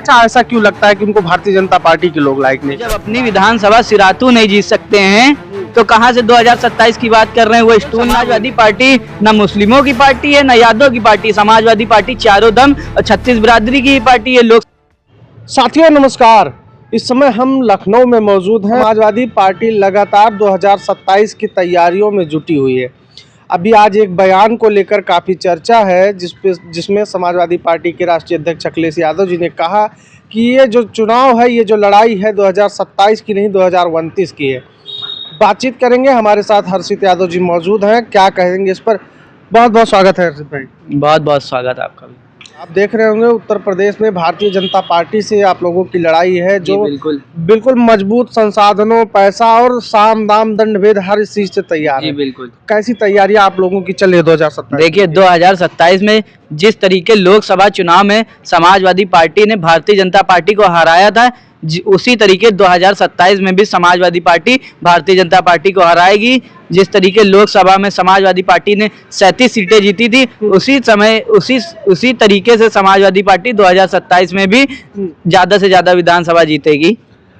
अच्छा, ऐसा क्यों लगता है कि उनको भारतीय जनता पार्टी के लोग लाइक नहीं? जब अपनी विधानसभा सिरातू नहीं जीत सकते हैं तो कहां से 2027 की बात कर रहे हैं? वो स्टूल समाजवादी पार्टी न मुस्लिमों की पार्टी है, न यादव की पार्टी। समाजवादी पार्टी चारों दम और 36 बिरादरी की पार्टी है। लोग साथियों नमस्कार, इस समय हम लखनऊ में मौजूद हैं। समाजवादी पार्टी लगातार 2027 की तैयारियों में जुटी हुई है। अभी आज एक बयान को लेकर काफ़ी चर्चा है जिसमें समाजवादी पार्टी के राष्ट्रीय अध्यक्ष अखिलेश यादव जी ने कहा कि ये जो चुनाव है, ये जो लड़ाई है 2027 की नहीं 2029 की है। बातचीत करेंगे, हमारे साथ हर्षित यादव जी मौजूद हैं। क्या कहेंगे इस पर? बहुत बहुत स्वागत है हर्षित भाई। बहुत बहुत स्वागत है आपका भी। आप देख रहे होंगे उत्तर प्रदेश में भारतीय जनता पार्टी से आप लोगों की लड़ाई है, जो बिल्कुल मजबूत संसाधनों, पैसा और साम दाम दंड भेद हर इस चीज से तैयार है। बिल्कुल। कैसी तैयारियां आप लोगों की चल रही है 2027? देखिए 2027 में जिस तरीके लोकसभा चुनाव में समाजवादी पार्टी ने भारतीय जनता पार्टी को हराया था, उसी तरीके 2027 में भी समाजवादी पार्टी भारतीय जनता पार्टी को हराएगी। जिस तरीके लोकसभा में समाजवादी पार्टी ने 37 सीटें जीती थी, उसी तरीके से समाजवादी पार्टी 2027 में भी ज्यादा से ज्यादा विधानसभा जीतेगी।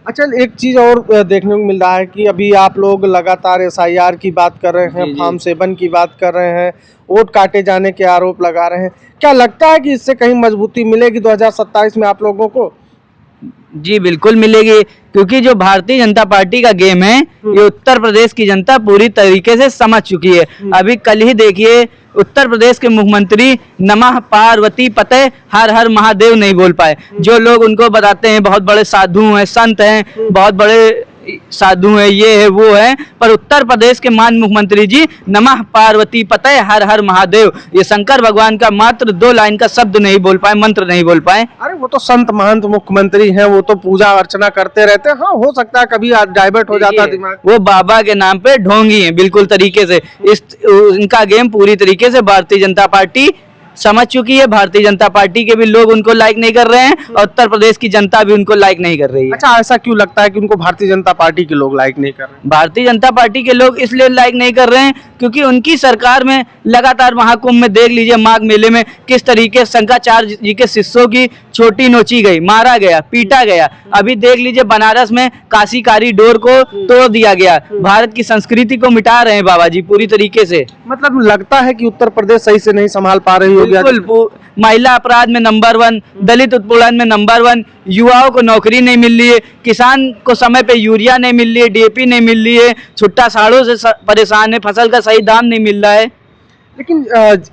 अच्छा, एक चीज और देखने को मिल रहा है कि अभी आप लोग लगातार SIR की बात कर रहे हैं, फॉर्म 7 की बात कर रहे हैं, वोट काटे जाने के आरोप लगा रहे हैं। क्या लगता है कि इससे कहीं मजबूती मिलेगी 2027 में आप लोगों को? जी बिल्कुल मिलेगी, क्योंकि जो भारतीय जनता पार्टी का गेम है ये उत्तर प्रदेश की जनता पूरी तरीके से समझ चुकी है। अभी कल ही देखिए उत्तर प्रदेश के मुख्यमंत्री नमः पार्वती पते हर हर महादेव नहीं बोल पाए। जो लोग उनको बताते हैं बहुत बड़े साधु हैं, संत हैं, बहुत बड़े साधु हैं, ये है वो है, पर उत्तर प्रदेश के मान मुख्यमंत्री जी नमः पार्वती पते हर हर महादेव, ये शंकर भगवान का मात्र 2 लाइन का शब्द नहीं बोल पाए, मंत्र नहीं बोल पाए। अरे वो तो संत महंत मुख्यमंत्री हैं, वो तो पूजा अर्चना करते रहते हैं। हाँ, हो सकता है कभी डाइवर्ट हो जाता है दिमाग। वो बाबा के नाम पे ढोंगी है बिल्कुल तरीके से। इनका गेम पूरी तरीके से भारतीय जनता पार्टी समझ चुकी है। भारतीय जनता पार्टी के भी लोग उनको लाइक नहीं कर रहे हैं और उत्तर प्रदेश की जनता भी उनको लाइक नहीं कर रही है। अच्छा, ऐसा क्यों लगता है कि उनको भारतीय जनता पार्टी के लोग लाइक नहीं कर रहे हैं? भारतीय जनता पार्टी के लोग इसलिए लाइक नहीं कर रहे हैं क्योंकि उनकी सरकार में लगातार महाकुंभ में देख लीजिए, माघ मेले में किस तरीके शंकराचार्य जी के शिष्यों की छोटी नोची गई, मारा गया, पीटा गया। अभी देख लीजिए बनारस में काशी कॉरिडोर को तोड़ दिया गया। भारत की संस्कृति को मिटा रहे हैं बाबा जी पूरी तरीके से। मतलब लगता है कि उत्तर प्रदेश सही से नहीं संभाल पा रही होगी। बिल्कुल, महिला अपराध में नंबर 1, दलित उत्पीड़न में नंबर 1, युवाओं को नौकरी नहीं मिल रही है, किसान को समय पे यूरिया नहीं मिल रही है, DAP नहीं मिल रही है, छुट्टा साड़ों से परेशान है, फसल का सही दाम नहीं मिल रहा है। लेकिन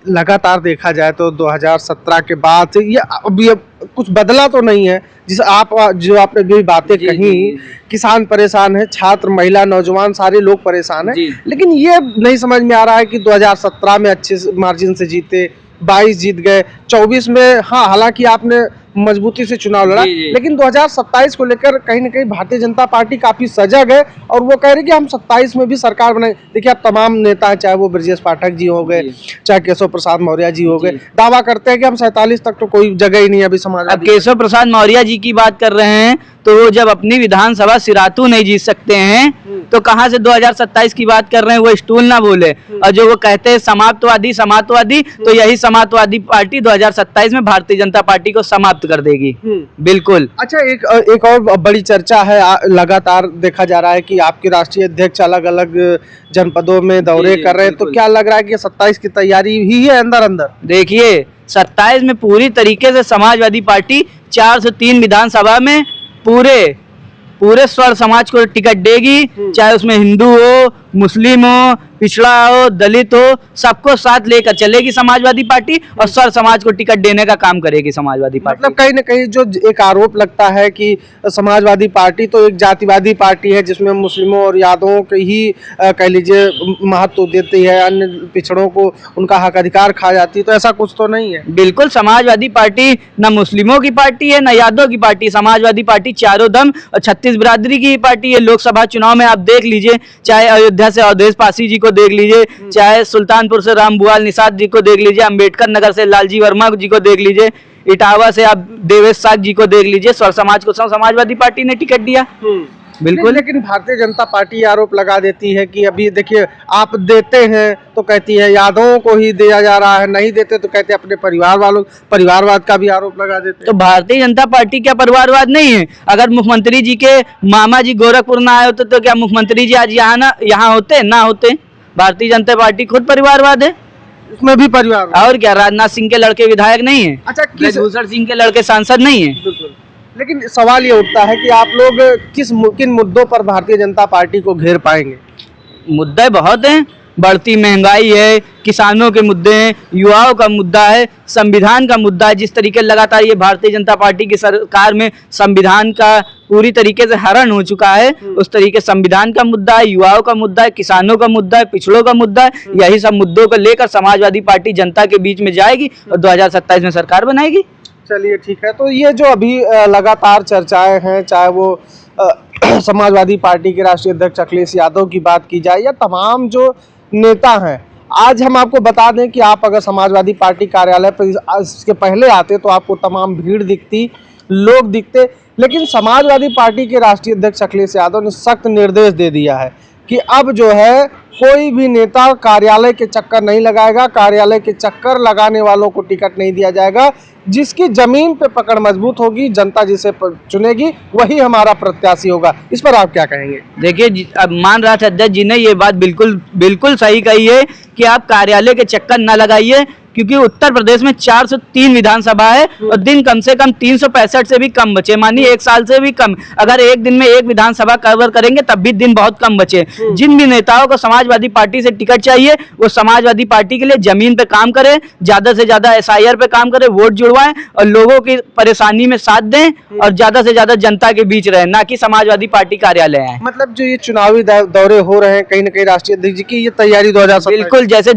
लगातार देखा जाए तो 2017 के बाद से ये अभी कुछ बदला तो नहीं है। जो आपने भी बातें कही, किसान परेशान है, छात्र, महिला, नौजवान सारे लोग परेशान हैं। लेकिन ये नहीं समझ में आ रहा है कि 2017 में अच्छे मार्जिन से जीते, 22 जीत गए, 24 में हाँ हालांकि आपने मजबूती से चुनाव लड़ा, लेकिन 2027 को लेकर कहीं ना कहीं भारतीय जनता पार्टी काफी सजग है और वो कह रही कि हम 27 में भी सरकार बनाए। देखिए अब तमाम नेता हैं, चाहे वो ब्रजेश पाठक जी हो गए, चाहे केशव प्रसाद मौर्य जी हो गए, दावा करते हैं कि हम 47 तक तो कोई जगह ही नहीं है अभी समाज। अब केशव प्रसाद मौर्य जी की बात कर रहे हैं तो वो जब अपनी विधानसभा सिरातू नहीं जीत सकते हैं तो कहां से 2027 की बात कर रहे हैं? वो स्टूल ना बोले। और जो वो कहते हैं समाजवादी, तो यही समाजवादी पार्टी 2027 में भारतीय जनता पार्टी को समाप्त कर देगी। बिल्कुल। अच्छा, एक और बड़ी चर्चा है, लगातार देखा जा रहा है कि आपके राष्ट्रीय अध्यक्ष अलग अलग जनपदों में दौरे कर रहे हैं, तो क्या लग रहा है कि 27 की तैयारी ही है अंदर अंदर? देखिए 27 में पूरी तरीके से समाजवादी पार्टी 4 से 3 विधानसभा में पूरे स्वर्ण समाज को टिकट देगी, चाहे उसमें हिंदू हो, मुस्लिम हो, पिछड़ा हो, दलित हो, सबको साथ लेकर चलेगी समाजवादी पार्टी और स्वर्ण समाज को टिकट देने का काम करेगी समाजवादी पार्टी। मतलब कहीं ना कहीं जो एक आरोप लगता है कि समाजवादी पार्टी तो एक जातिवादी पार्टी है जिसमें मुस्लिमों और यादवों के ही कह लीजिए महत्व देती है, अन्य पिछड़ों को उनका हक अधिकार खा जाती है, तो ऐसा कुछ तो नहीं है? बिल्कुल, समाजवादी पार्टी न मुस्लिमों की पार्टी है न यादव की पार्टी। समाजवादी पार्टी चारों दम और 36 बिरादरी की पार्टी है। लोकसभा चुनाव में आप देख लीजिए, चाहे अयोध्या से अवधेश पासी जी को देख लीजिए, चाहे सुल्तानपुर से रामभुआल निषाद जी को देख लीजिए, अम्बेडकर नगर से लालजी वर्मा जी को देख लीजिए, इटावा से आप देवेश साग जी को देख लीजिए, स्वर समाज को समाजवादी पार्टी ने टिकट दिया। बिल्कुल। लेकिन भारतीय जनता पार्टी आरोप लगा देती है कि अभी देखिए आप देते हैं तो कहती है यादवों को ही दिया जा रहा है, नहीं देते तो कहते हैं अपने परिवारवाद का भी आरोप लगा देते तो हैं। भारतीय जनता पार्टी क्या परिवारवाद नहीं है? अगर मुख्यमंत्री जी के मामा जी गोरखपुर ना आए होते तो क्या मुख्यमंत्री जी आज यहाँ होते ना होते? भारतीय जनता पार्टी खुद परिवारवाद है। उसमें भी परिवार। और क्या राजनाथ सिंह के लड़के विधायक नहीं है? अच्छा ब्रजभूषण सिंह के लड़के सांसद नहीं है? बिल्कुल। लेकिन सवाल ये उठता है कि आप लोग किन मुद्दों पर भारतीय जनता पार्टी को घेर पाएंगे? मुद्दे बहुत हैं। बढ़ती महंगाई है, किसानों के मुद्दे हैं, युवाओं का मुद्दा है, संविधान का मुद्दा है। जिस तरीके लगातार ये भारतीय जनता पार्टी की सरकार में संविधान का पूरी तरीके से हरण हो चुका है, उस तरीके संविधान का मुद्दा है, युवाओं का मुद्दा है, किसानों का मुद्दा है, पिछड़ों का मुद्दा है। यही सब मुद्दों को लेकर समाजवादी पार्टी जनता के बीच में जाएगी और 2027 में सरकार बनाएगी। चलिए ठीक है। तो ये जो अभी लगातार चर्चाएं हैं, चाहे वो समाजवादी पार्टी के राष्ट्रीय अध्यक्ष अखिलेश यादव की बात की जाए या तमाम जो नेता हैं, आज हम आपको बता दें कि आप अगर समाजवादी पार्टी कार्यालय पर इसके पहले आते तो आपको तमाम भीड़ दिखती, लोग दिखते, लेकिन समाजवादी पार्टी के राष्ट्रीय अध्यक्ष अखिलेश यादव ने सख्त निर्देश दे दिया है कि अब जो है कोई भी नेता कार्यालय के चक्कर नहीं लगाएगा, कार्यालय के चक्कर लगाने वालों को टिकट नहीं दिया जाएगा। जिसकी जमीन पे पकड़ मजबूत होगी, जनता जिसे चुनेगी वही हमारा प्रत्याशी होगा। इस पर आप क्या कहेंगे? देखिए, अब मान राष्ट्र अध्यक्ष जी ने ये बात बिल्कुल सही कही है कि आप कार्यालय के चक्कर न लगाइए, क्योंकि उत्तर प्रदेश में 403 विधानसभा है और दिन कम से कम 365 से भी कम बचे, मानिए एक साल से भी कम। अगर एक दिन में एक विधानसभा कवर करेंगे तब भी दिन बहुत कम बचे। जिन भी नेताओं को समाजवादी पार्टी से टिकट चाहिए वो समाजवादी पार्टी के लिए जमीन पे काम करें, ज्यादा से ज्यादा SIR पे काम करें, वोट जुड़वाएं और लोगों की परेशानी में साथ दें और ज्यादा से ज्यादा जनता के बीच रहें, ना कि समाजवादी पार्टी कार्यालय आए। मतलब जो ये चुनावी दौरे हो रहे हैं, कहीं ना कहीं राष्ट्रीय अध्यक्ष जी की ये तैयारी 2017 बिल्कुल, जैसे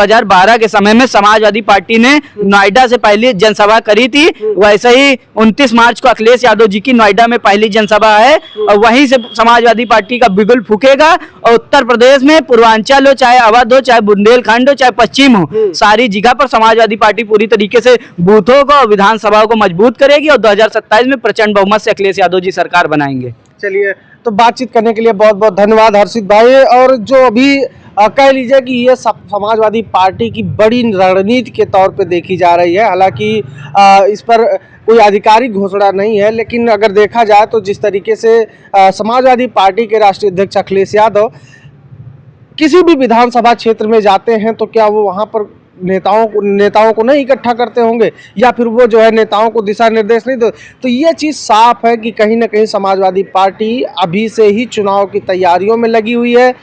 2012 के समय में समाजवादी पार्टी ने नोएडा से पहली जनसभा करी थी, वैसे ही 29 मार्च को अखिलेश यादव जी की नोएडा में पहली जनसभा है और वहीं से समाजवादी पार्टी का बिगुल फूकेगा। और उत्तर प्रदेश में पूर्वांचल हो, चाहे अवध हो, चाहे बुंदेलखंड हो, चाहे पश्चिम हो, सारी जगह पर समाजवादी पार्टी पूरी तरीके से बूथों को और विधानसभाओं को मजबूत करेगी और 2027 में प्रचंड बहुमत से अखिलेश यादव जी सरकार बनाएंगे। चलिए, तो बातचीत करने के लिए बहुत बहुत धन्यवाद हर्षित भाई। और जो अभी कह लीजिए कि ये समाजवादी पार्टी की बड़ी रणनीति के तौर पे देखी जा रही है, हालांकि इस पर कोई आधिकारिक घोषणा नहीं है, लेकिन अगर देखा जाए तो जिस तरीके से समाजवादी पार्टी के राष्ट्रीय अध्यक्ष अखिलेश यादव किसी भी विधानसभा क्षेत्र में जाते हैं तो क्या वो वहाँ पर नेताओं को नहीं इकट्ठा करते होंगे या फिर वो जो है नेताओं को दिशा निर्देश नहीं दे? तो ये चीज़ साफ है कि कहीं ना कहीं समाजवादी पार्टी अभी से ही चुनाव की तैयारियों में लगी हुई है।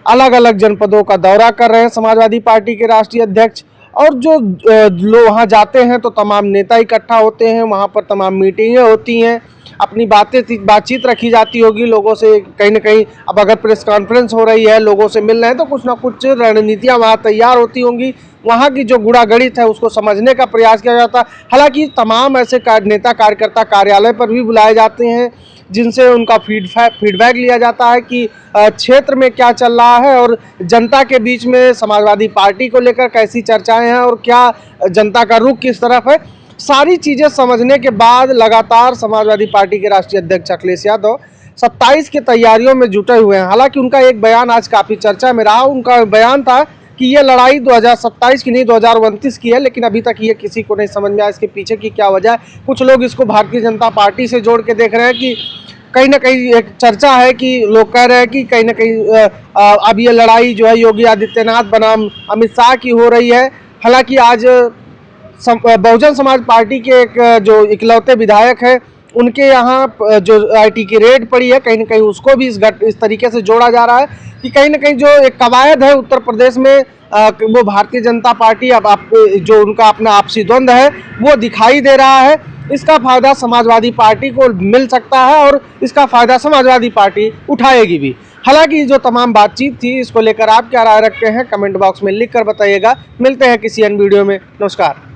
अलग अलग जनपदों का दौरा कर रहे हैं समाजवादी पार्टी के राष्ट्रीय अध्यक्ष, और जो लोग वहाँ जाते हैं तो तमाम नेता इकट्ठा होते हैं, वहाँ पर तमाम मीटिंगें होती हैं, अपनी बातचीत रखी जाती होगी लोगों से। कहीं ना कहीं अब अगर प्रेस कॉन्फ्रेंस हो रही है, लोगों से मिल रहे हैं, तो कुछ ना कुछ रणनीतियाँ वहाँ तैयार होती होंगी। वहाँ की जो गूढ़ागणित है उसको समझने का प्रयास किया जाता है। हालांकि तमाम ऐसे नेता कार्यकर्ता कार्यालय पर भी बुलाए जाते हैं जिनसे उनका फीडबैक लिया जाता है कि क्षेत्र में क्या चल रहा है और जनता के बीच में समाजवादी पार्टी को लेकर कैसी चर्चाएं हैं और क्या जनता का रुख किस तरफ है। सारी चीज़ें समझने के बाद लगातार समाजवादी पार्टी के राष्ट्रीय अध्यक्ष अखिलेश यादव 27 की तैयारियों में जुटे हुए हैं। हालांकि उनका एक बयान आज काफ़ी चर्चा में रहा। उनका बयान था कि ये लड़ाई 2027 की नहीं 2029 की है, लेकिन अभी तक ये किसी को नहीं समझ में आया इसके पीछे की क्या वजह है। कुछ लोग इसको भारतीय जनता पार्टी से जोड़ के देख रहे हैं कि कहीं ना कहीं एक चर्चा है कि लोग कह रहे हैं कि कहीं ना कहीं अब ये लड़ाई जो है योगी आदित्यनाथ बनाम अमित शाह की हो रही है। हालांकि आज बहुजन समाज पार्टी के एक जो इकलौते विधायक है उनके यहाँ जो IT की रेड पड़ी है, कहीं ना कहीं उसको भी इस तरीके से जोड़ा जा रहा है कि कहीं ना कहीं जो एक कवायद है उत्तर प्रदेश में वो भारतीय जनता पार्टी अब जो उनका अपना आपसी द्वंद्व है वो दिखाई दे रहा है। इसका फ़ायदा समाजवादी पार्टी को मिल सकता है और इसका फ़ायदा समाजवादी पार्टी उठाएगी भी। हालांकि जो तमाम बातचीत थी इसको लेकर आप क्या राय रखते हैं कमेंट बॉक्स में लिख कर बताइएगा। मिलते हैं किसी अन्य वीडियो में। नमस्कार।